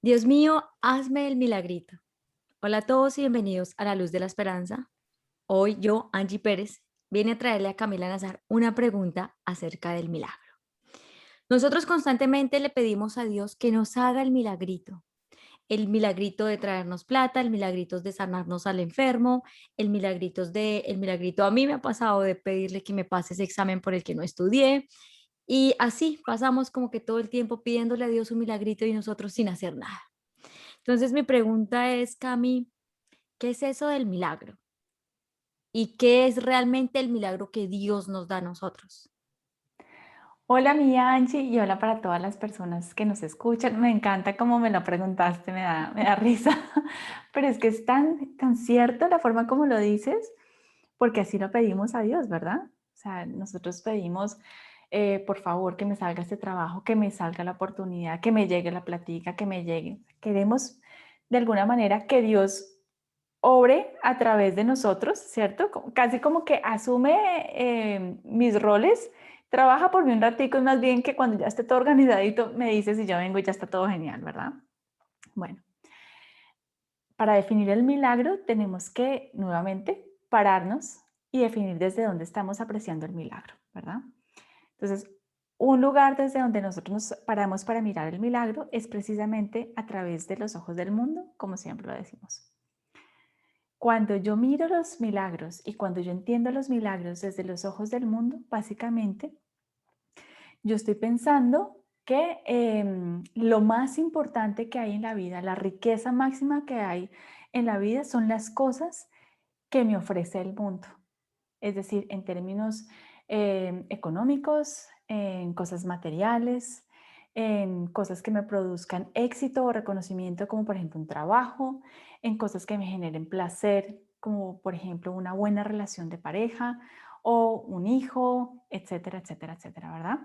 Dios mío, hazme el milagrito. Hola a todos y bienvenidos a la Luz de la Esperanza. Hoy yo, Angie Pérez, vine a traerle a Camila Nazar una pregunta acerca del milagro. Nosotros constantemente le pedimos a Dios que nos haga el milagrito de traernos plata, el milagrito de sanarnos al enfermo, el milagrito a mí me ha pasado de pedirle que me pase ese examen por el que no estudié. Y así pasamos como que todo el tiempo pidiéndole a Dios un milagrito y nosotros sin hacer nada. Entonces mi pregunta es, Cami, ¿qué es eso del milagro? ¿Y qué es realmente el milagro que Dios nos da a nosotros? Hola, mía Angie, y hola para todas las personas que nos escuchan. Me encanta cómo me lo preguntaste, me da risa, pero es que es tan cierto la forma como lo dices, porque así lo pedimos a Dios, ¿verdad? O sea, nosotros pedimos, por favor, que me salga este trabajo, que me salga la oportunidad, que me llegue la platica, que me llegue. Queremos de alguna manera que Dios obre a través de nosotros, ¿cierto? Casi como que asume mis roles, trabaja por mí un ratico, es más bien que cuando ya esté todo organizadito me dice si yo vengo y ya está todo genial, ¿verdad? Bueno, para definir el milagro tenemos que nuevamente pararnos y definir desde dónde estamos apreciando el milagro, ¿verdad? Entonces, un lugar desde donde nosotros nos paramos para mirar el milagro es precisamente a través de los ojos del mundo, como siempre lo decimos. Cuando yo miro los milagros y cuando yo entiendo los milagros desde los ojos del mundo, básicamente, yo estoy pensando que lo más importante que hay en la vida, la riqueza máxima que hay en la vida son las cosas que me ofrece el mundo. Es decir, en términos económicos, en cosas materiales, en cosas que me produzcan éxito o reconocimiento, como por ejemplo un trabajo, en cosas que me generen placer, como por ejemplo una buena relación de pareja o un hijo, etcétera, etcétera, etcétera, ¿verdad?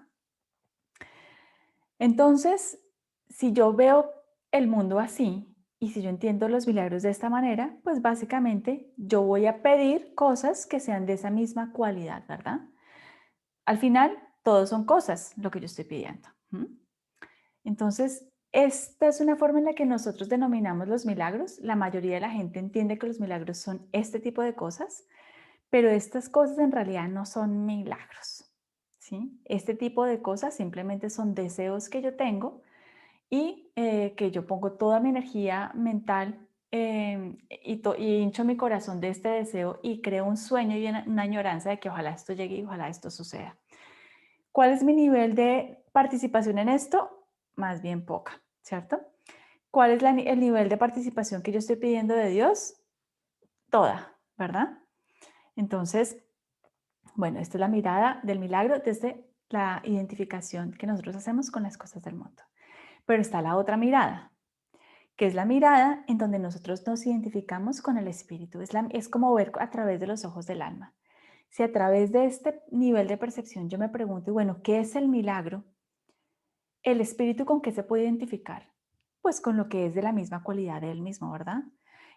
Entonces, si yo veo el mundo así y si yo entiendo los milagros de esta manera, pues básicamente yo voy a pedir cosas que sean de esa misma cualidad, ¿verdad? Al final, todos son cosas lo que yo estoy pidiendo. ¿M? Entonces, esta es una forma en la que nosotros denominamos los milagros. La mayoría de la gente entiende que los milagros son este tipo de cosas, pero estas cosas en realidad no son milagros. ¿Sí? Este tipo de cosas simplemente son deseos que yo tengo y que yo pongo toda mi energía mental y hincho mi corazón de este deseo y creo un sueño y una añoranza de que ojalá esto llegue y ojalá esto suceda. ¿Cuál es mi nivel de participación en esto? Más bien poca, ¿cierto? ¿Cuál es el nivel de participación que yo estoy pidiendo de Dios? Toda, ¿verdad? Entonces, bueno, esta es la mirada del milagro desde la identificación que nosotros hacemos con las cosas del mundo. Pero está la otra mirada, que es la mirada en donde nosotros nos identificamos con el espíritu. Es como ver a través de los ojos del alma. Si a través de este nivel de percepción yo me pregunto, bueno, ¿qué es el milagro? ¿El espíritu con qué se puede identificar? Pues con lo que es de la misma cualidad de él mismo, ¿verdad?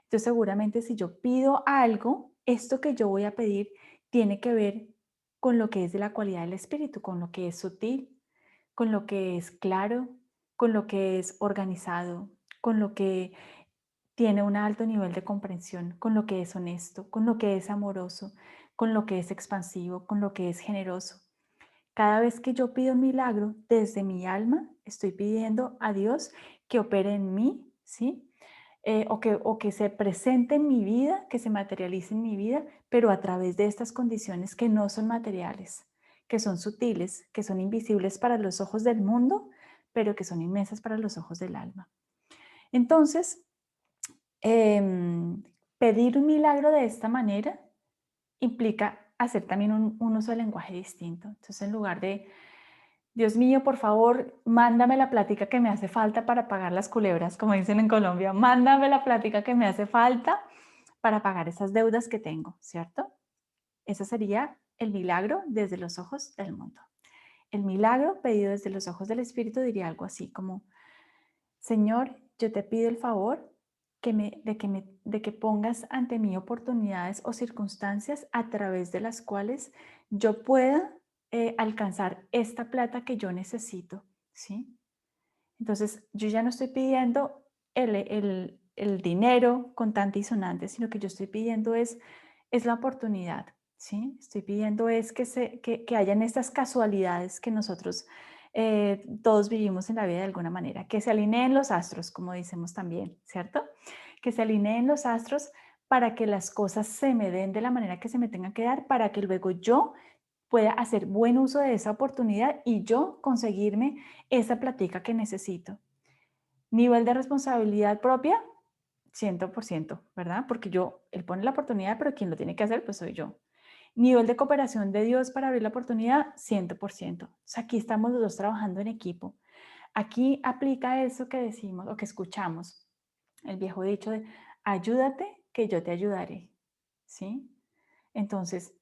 Entonces seguramente si yo pido algo, esto que yo voy a pedir tiene que ver con lo que es de la cualidad del espíritu, con lo que es sutil, con lo que es claro, con lo que es organizado, con lo que tiene un alto nivel de comprensión, con lo que es honesto, con lo que es amoroso, con lo que es expansivo, con lo que es generoso. Cada vez que yo pido un milagro desde mi alma, estoy pidiendo a Dios que opere en mí, ¿sí? O que se presente en mi vida, que se materialice en mi vida, pero a través de estas condiciones que no son materiales, que son sutiles, que son invisibles para los ojos del mundo, pero que son inmensas para los ojos del alma. Entonces, em, pedir un milagro de esta manera implica hacer también un uso del lenguaje distinto. Entonces, en lugar de Dios mío, por favor, mándame la plática que me hace falta para pagar las culebras, como dicen en Colombia. Mándame la plática que me hace falta para pagar esas deudas que tengo, ¿cierto? Ese sería el milagro desde los ojos del mundo. El milagro pedido desde los ojos del Espíritu diría algo así como, Señor, yo te pido el favor de que pongas ante mí oportunidades o circunstancias a través de las cuales yo pueda alcanzar esta plata que yo necesito, ¿sí? Entonces, yo ya no estoy pidiendo el dinero contante y sonante, sino que yo estoy pidiendo es la oportunidad, ¿sí? Estoy pidiendo es que hayan estas casualidades que nosotros todos vivimos en la vida de alguna manera, que se alineen los astros, como decimos también, ¿cierto? Que se alineen los astros para que las cosas se me den de la manera que se me tengan que dar, para que luego yo pueda hacer buen uso de esa oportunidad y yo conseguirme esa platica que necesito. Nivel de responsabilidad propia, 100%, ¿verdad? Porque él pone la oportunidad, pero quien lo tiene que hacer, pues soy yo. Nivel de cooperación de Dios para abrir la oportunidad, 100%. O sea, aquí estamos los dos trabajando en equipo. Aquí aplica eso que decimos o que escuchamos, el viejo dicho de ayúdate que yo te ayudaré, ¿sí? Entonces,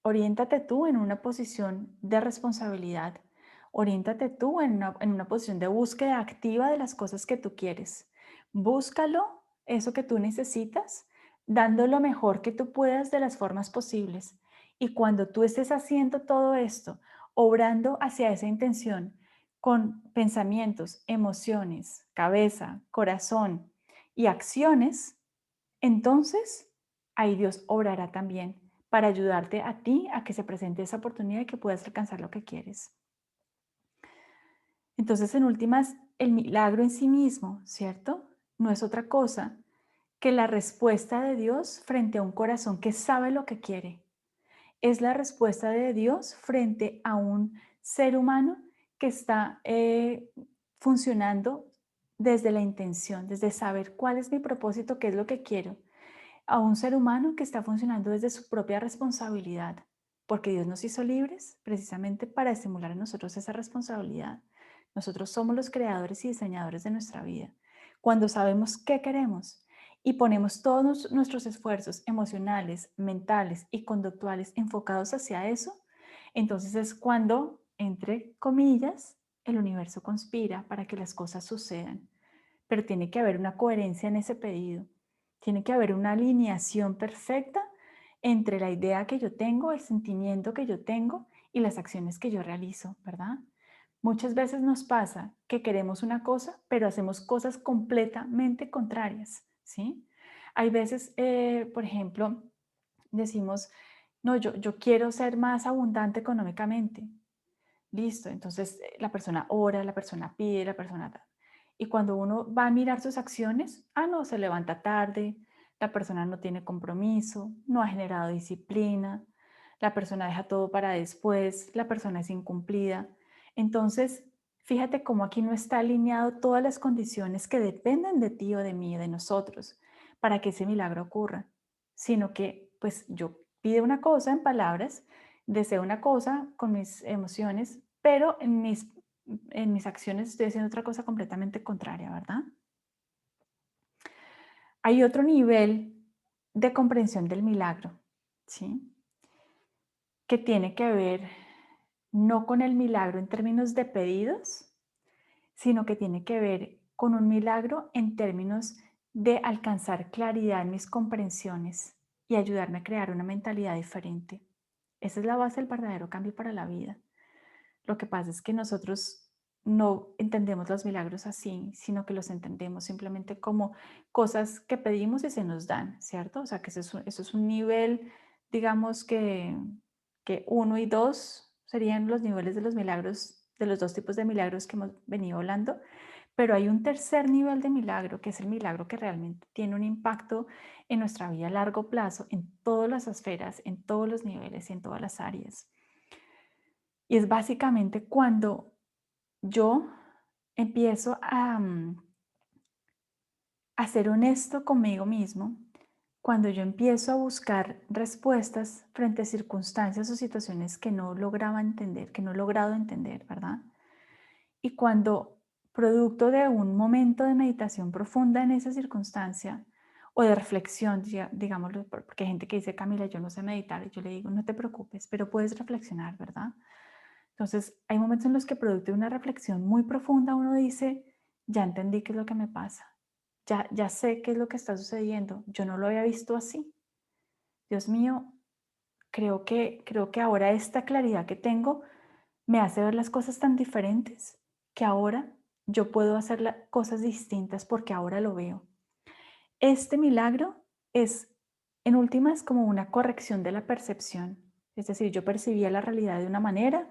oriéntate tú en una posición de responsabilidad. Oriéntate tú en una posición de búsqueda activa de las cosas que tú quieres. Búscalo, eso que tú necesitas, dando lo mejor que tú puedas de las formas posibles. Y cuando tú estés haciendo todo esto, obrando hacia esa intención, con pensamientos, emociones, cabeza, corazón y acciones, entonces ahí Dios obrará también para ayudarte a ti a que se presente esa oportunidad y que puedas alcanzar lo que quieres. Entonces, en últimas, el milagro en sí mismo, ¿cierto? No es otra cosa que la respuesta de Dios frente a un corazón que sabe lo que quiere. Es la respuesta de Dios frente a un ser humano que está funcionando desde la intención, desde saber cuál es mi propósito, qué es lo que quiero, a un ser humano que está funcionando desde su propia responsabilidad, porque Dios nos hizo libres precisamente para estimular en nosotros esa responsabilidad. Nosotros somos los creadores y diseñadores de nuestra vida. Cuando sabemos qué queremos y ponemos todos nuestros esfuerzos emocionales, mentales y conductuales enfocados hacia eso, entonces es cuando, entre comillas, el universo conspira para que las cosas sucedan. Pero tiene que haber una coherencia en ese pedido. Tiene que haber una alineación perfecta entre la idea que yo tengo, el sentimiento que yo tengo y las acciones que yo realizo, ¿verdad? Muchas veces nos pasa que queremos una cosa, pero hacemos cosas completamente contrarias, ¿sí? Hay veces, por ejemplo, decimos, no, yo quiero ser más abundante económicamente. Listo, entonces la persona ora, la persona pide, la persona... Y cuando uno va a mirar sus acciones, no, se levanta tarde, la persona no tiene compromiso, no ha generado disciplina, la persona deja todo para después, la persona es incumplida. Entonces, fíjate cómo aquí no está alineado todas las condiciones que dependen de ti o de mí, de nosotros, para que ese milagro ocurra, sino que pues yo pido una cosa en palabras, deseo una cosa con mis emociones, pero en mis acciones estoy haciendo otra cosa completamente contraria, ¿verdad? Hay otro nivel de comprensión del milagro, ¿sí? Que tiene que ver no con el milagro en términos de pedidos, sino que tiene que ver con un milagro en términos de alcanzar claridad en mis comprensiones y ayudarme a crear una mentalidad diferente. Esa es la base del verdadero cambio para la vida. Lo que pasa es que nosotros no entendemos los milagros así, sino que los entendemos simplemente como cosas que pedimos y se nos dan, ¿cierto? O sea, que eso es un nivel, digamos que uno y dos serían los niveles de los milagros, de los dos tipos de milagros que hemos venido hablando, pero hay un tercer nivel de milagro, que es el milagro que realmente tiene un impacto en nuestra vida a largo plazo, en todas las esferas, en todos los niveles y en todas las áreas. Y es básicamente cuando yo empiezo a ser honesto conmigo mismo, cuando yo empiezo a buscar respuestas frente a circunstancias o situaciones que no lograba entender, que no he logrado entender, ¿verdad? Y cuando, producto de un momento de meditación profunda en esa circunstancia o de reflexión, digámoslo, porque hay gente que dice, Camila, yo no sé meditar, y yo le digo, no te preocupes, pero puedes reflexionar, ¿verdad? Entonces, hay momentos en los que producto de una reflexión muy profunda uno dice, ya entendí qué es lo que me pasa, ya sé qué es lo que está sucediendo, yo no lo había visto así. Dios mío, creo que ahora esta claridad que tengo me hace ver las cosas tan diferentes que ahora yo puedo hacer cosas distintas porque ahora lo veo. Este milagro es, en últimas, como una corrección de la percepción. Es decir, yo percibía la realidad de una manera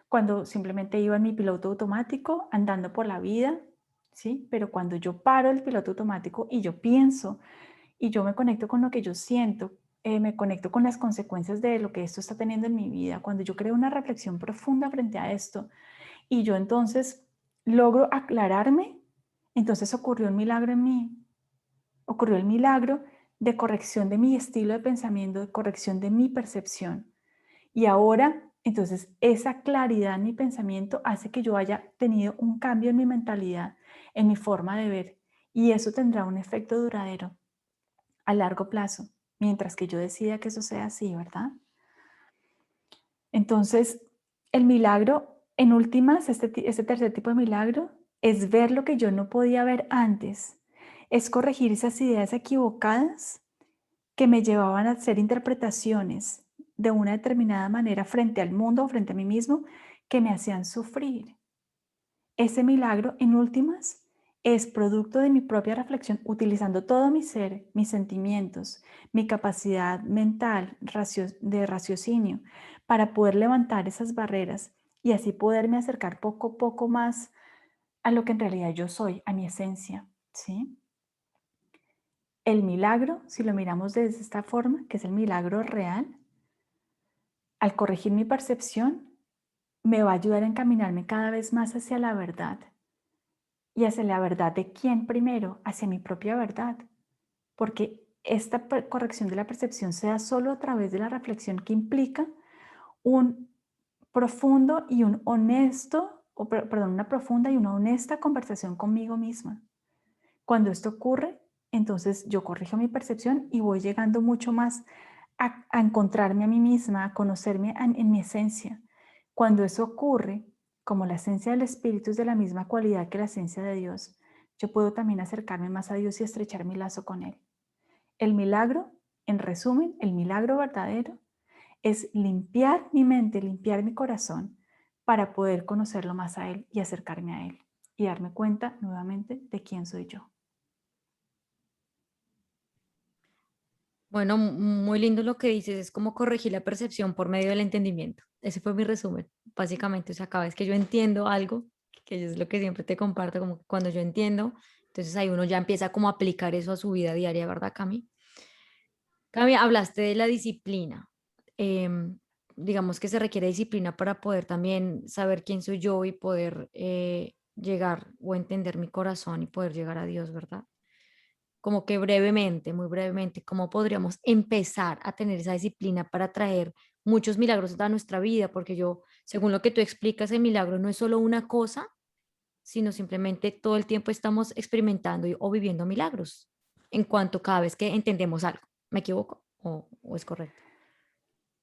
cuando simplemente iba en mi piloto automático andando por la vida, ¿sí? Pero cuando yo paro el piloto automático y yo pienso y yo me conecto con lo que yo siento, me conecto con las consecuencias de lo que esto está teniendo en mi vida, cuando yo creo una reflexión profunda frente a esto y yo entonces logro aclararme, entonces ocurrió un milagro en mí. Ocurrió el milagro de corrección de mi estilo de pensamiento, de corrección de mi percepción. Y ahora, entonces, esa claridad en mi pensamiento hace que yo haya tenido un cambio en mi mentalidad, en mi forma de ver. Y eso tendrá un efecto duradero a largo plazo, mientras que yo decida que eso sea así, ¿verdad? Entonces, el milagro, en últimas, este tercer tipo de milagro, es ver lo que yo no podía ver antes, es corregir esas ideas equivocadas que me llevaban a hacer interpretaciones de una determinada manera frente al mundo o frente a mí mismo que me hacían sufrir. Ese milagro, en últimas, es producto de mi propia reflexión, utilizando todo mi ser, mis sentimientos, mi capacidad mental, de raciocinio, para poder levantar esas barreras y así poderme acercar poco a poco más a lo que en realidad yo soy, a mi esencia, ¿sí? El milagro, si lo miramos desde esta forma, que es el milagro real, al corregir mi percepción, me va a ayudar a encaminarme cada vez más hacia la verdad. ¿Y hacia la verdad de quién primero? Hacia mi propia verdad. Porque esta corrección de la percepción se da solo a través de la reflexión que implica un profundo y un honesto, perdón, una profunda y una honesta conversación conmigo misma. Cuando esto ocurre, entonces yo corrijo mi percepción y voy llegando mucho más a encontrarme a mí misma, a conocerme en mi esencia. Cuando eso ocurre, como la esencia del Espíritu es de la misma cualidad que la esencia de Dios, yo puedo también acercarme más a Dios y estrechar mi lazo con Él. El milagro, en resumen, el milagro verdadero es limpiar mi mente, limpiar mi corazón para poder conocerlo más a Él y acercarme a Él y darme cuenta nuevamente de quién soy yo. Bueno, muy lindo lo que dices, es como corregir la percepción por medio del entendimiento. Ese fue mi resumen, básicamente. O sea, cada vez que yo entiendo algo, que es lo que siempre te comparto, como que cuando yo entiendo, entonces ahí uno ya empieza como a aplicar eso a su vida diaria, ¿verdad, Cami? Cami, hablaste de la disciplina. Em, digamos que se requiere disciplina para poder también saber quién soy yo y poder llegar o entender mi corazón y poder llegar a Dios, ¿verdad? Como que brevemente, muy brevemente, ¿cómo podríamos empezar a tener esa disciplina para traer muchos milagros a nuestra vida? Porque yo, según lo que tú explicas, el milagro no es solo una cosa, sino simplemente todo el tiempo estamos experimentando o viviendo milagros en cuanto cada vez que entendemos algo. ¿Me equivoco o es correcto?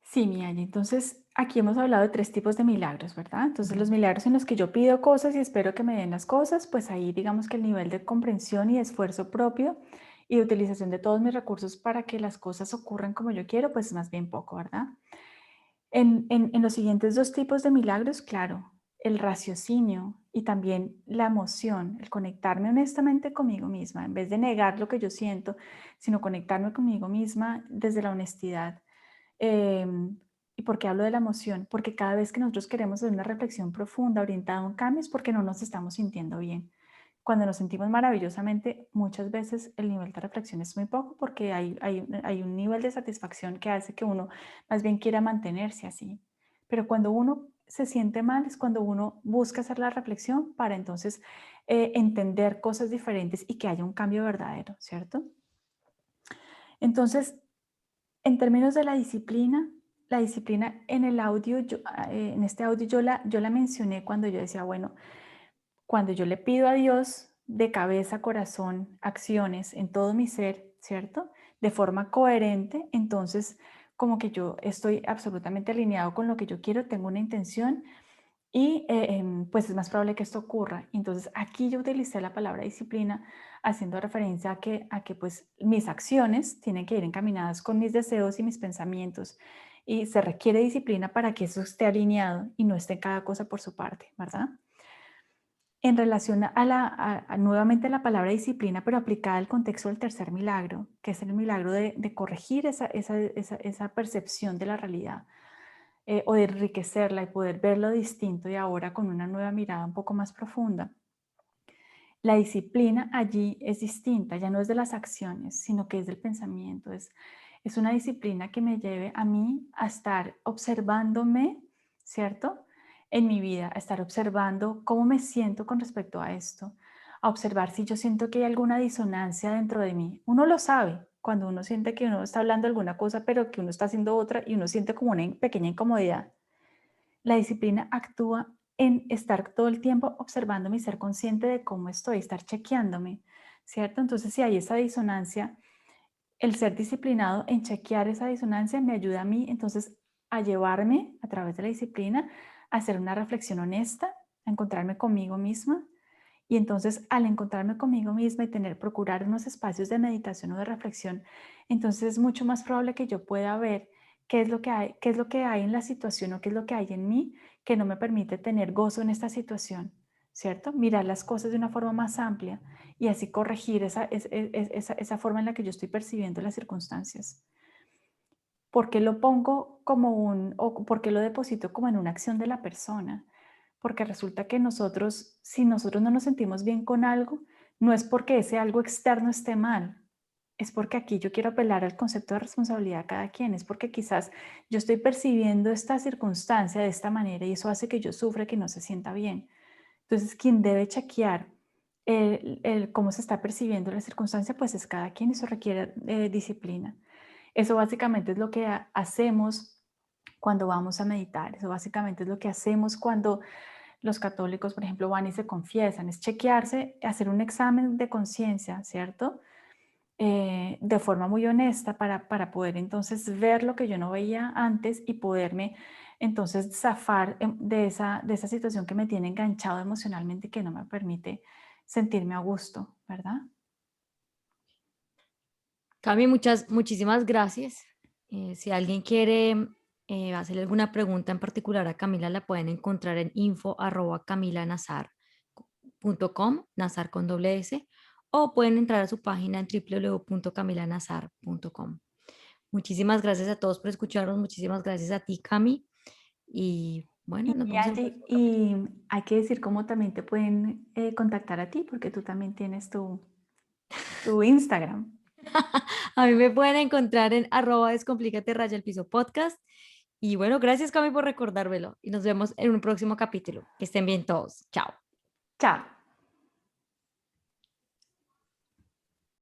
Sí, mi Angie. Entonces, aquí hemos hablado de tres tipos de milagros, ¿verdad? Entonces, Ujú. los milagros en los que yo pido cosas y espero que me den las cosas, pues ahí digamos que el nivel de comprensión y de esfuerzo propio y de utilización de todos mis recursos para que las cosas ocurran como yo quiero, pues más bien poco, ¿verdad? En los siguientes dos tipos de milagros, claro, el raciocinio y también la emoción, el conectarme honestamente conmigo misma, en vez de negar lo que yo siento, sino conectarme conmigo misma desde la honestidad. ¿Y por qué hablo de la emoción? Porque cada vez que nosotros queremos hacer una reflexión profunda orientada a un cambio es porque no nos estamos sintiendo bien. Cuando nos sentimos maravillosamente, muchas veces el nivel de reflexión es muy poco porque hay un nivel de satisfacción que hace que uno más bien quiera mantenerse así. Pero cuando uno se siente mal es cuando uno busca hacer la reflexión para entonces entender cosas diferentes y que haya un cambio verdadero, ¿cierto? Entonces, en términos de la disciplina en el audio, en este audio yo la mencioné cuando yo decía, bueno, cuando yo le pido a Dios de cabeza, corazón, acciones en todo mi ser, ¿cierto? De forma coherente, entonces como que yo estoy absolutamente alineado con lo que yo quiero, tengo una intención y pues es más probable que esto ocurra. Entonces aquí yo utilicé la palabra disciplina haciendo referencia a que pues mis acciones tienen que ir encaminadas con mis deseos y mis pensamientos. Y se requiere disciplina para que eso esté alineado y no esté cada cosa por su parte, ¿verdad? En relación nuevamente a la palabra disciplina, pero aplicada al contexto del tercer milagro, que es el milagro de corregir esa percepción de la realidad, o de enriquecerla y poder verlo distinto y ahora con una nueva mirada un poco más profunda. La disciplina allí es distinta, ya no es de las acciones, sino que es del pensamiento. Es una disciplina que me lleve a mí a estar observándome, ¿cierto? En mi vida, a estar observando cómo me siento con respecto a esto, a observar si yo siento que hay alguna disonancia dentro de mí. Uno lo sabe cuando uno siente que uno está hablando alguna cosa, pero que uno está haciendo otra y uno siente como una pequeña incomodidad. La disciplina actúa en estar todo el tiempo observándome y ser consciente de cómo estoy, estar chequeándome, ¿cierto? Entonces, si hay esa disonancia, el ser disciplinado en chequear esa disonancia me ayuda a mí entonces a llevarme a través de la disciplina a hacer una reflexión honesta, a encontrarme conmigo misma y entonces al encontrarme conmigo misma y procurar unos espacios de meditación o de reflexión, entonces es mucho más probable que yo pueda ver qué es lo que hay en la situación o qué es lo que hay en mí que no me permite tener gozo en esta situación, ¿cierto? Mirar las cosas de una forma más amplia y así corregir esa forma en la que yo estoy percibiendo las circunstancias. ¿Por qué lo pongo o por qué lo deposito como en una acción de la persona? Porque resulta que si nosotros no nos sentimos bien con algo, no es porque ese algo externo esté mal, es porque aquí yo quiero apelar al concepto de responsabilidad de cada quien, es porque quizás yo estoy percibiendo esta circunstancia de esta manera y eso hace que yo sufra, que no se sienta bien. Entonces, quien debe chequear cómo se está percibiendo la circunstancia, pues es cada quien, eso requiere disciplina. Eso básicamente es lo que hacemos cuando vamos a meditar, eso básicamente es lo que hacemos cuando los católicos, por ejemplo, van y se confiesan, es chequearse, hacer un examen de conciencia, ¿cierto? De forma muy honesta para poder entonces ver lo que yo no veía antes y poderme entonces zafar de esa situación que me tiene enganchado emocionalmente y que no me permite sentirme a gusto, ¿verdad? Cami, muchísimas gracias. Si alguien quiere hacerle alguna pregunta en particular a Camila, la pueden encontrar en info@camilanazar.com, Nazar con doble S, o pueden entrar a su página en www.camilanazar.com. Muchísimas gracias a todos por escucharnos, muchísimas gracias a ti, Cami, y bueno, nos Y vemos en un Angie, próximo capítulo. y hay que decir cómo también te pueden contactar a ti, porque tú también tienes tu Instagram. A mí me pueden encontrar en @descomplícate raya el piso podcast. Y bueno, gracias Cami por recordármelo y nos vemos en un próximo capítulo. Que estén bien todos. Chao. Chao.